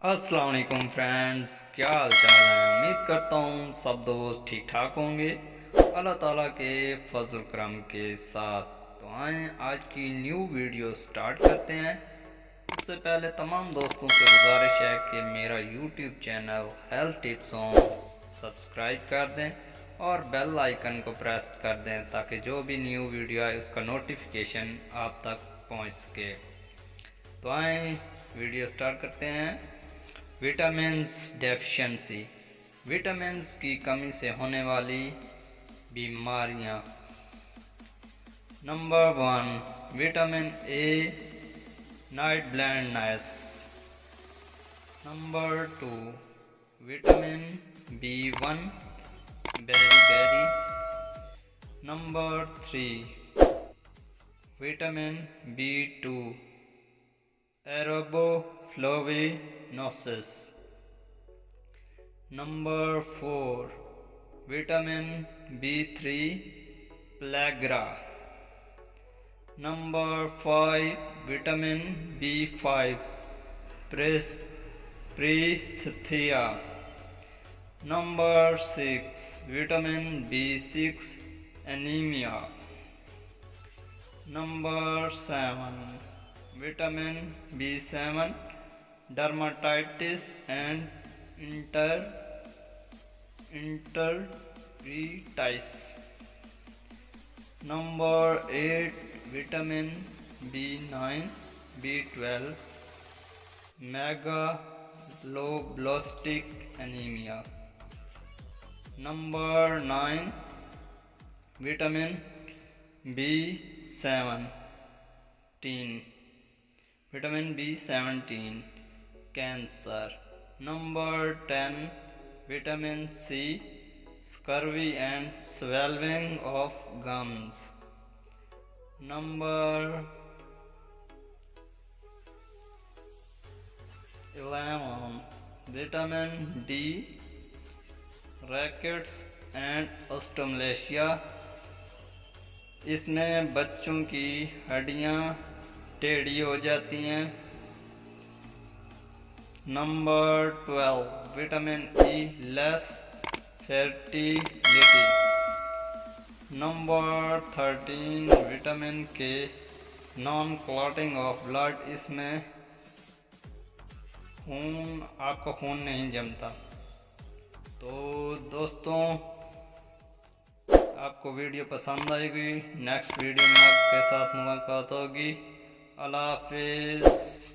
अस्सलाम वालेकुम फ्रेंड्स, क्या हाल चाल है। उम्मीद करता हूँ सब दोस्त ठीक ठाक होंगे अल्लाह ताला के फजल करम के साथ। तो आए आज की न्यू वीडियो स्टार्ट करते हैं। उससे पहले तमाम दोस्तों से गुजारिश है कि मेरा YouTube channel health tips songs subscribe कर दें और बेल आइकन को प्रेस कर दें ताकि जो भी न्यू वीडियो आए उसका नोटिफिकेशन आप तक पहुँच सके। तो आए वीडियो स्टार्ट करते हैं। विटामिन्स डेफिशिएंसी, विटामिन्स की कमी से होने वाली बीमारियां। Number 1, vitamin A night blindness. Number 2, vitamin B1 बेरी। Number 3, vitamin B2 ariboflavinosis. Number 4, vitamin B3 pellagra. Number 5, vitamin B5 paresthesia. Number 6, vitamin B6 anaemia. Number 7, vitamin B7 dermatitis and इंटरप्रीटाइस। Number 8, vitamin B9 B12 megaloblastic anaemia. Number 9, vitamin B17 vitamin B17 cancer. Number 10, vitamin C scurvy and swelling of gums. Number 11, vitamin D rackets and osteomalacia. इसमें बच्चों की हड्डियां टेढ़ी हो जाती हैं। Number 12, vitamin E less fertility. Number 13, vitamin K non clotting of blood. इसमें आपका खून नहीं जमता। तो दोस्तों आपको वीडियो पसंद आएगी। नेक्स्ट वीडियो में आपके साथ मुलाकात होगी। अल्लाह हाफिज़।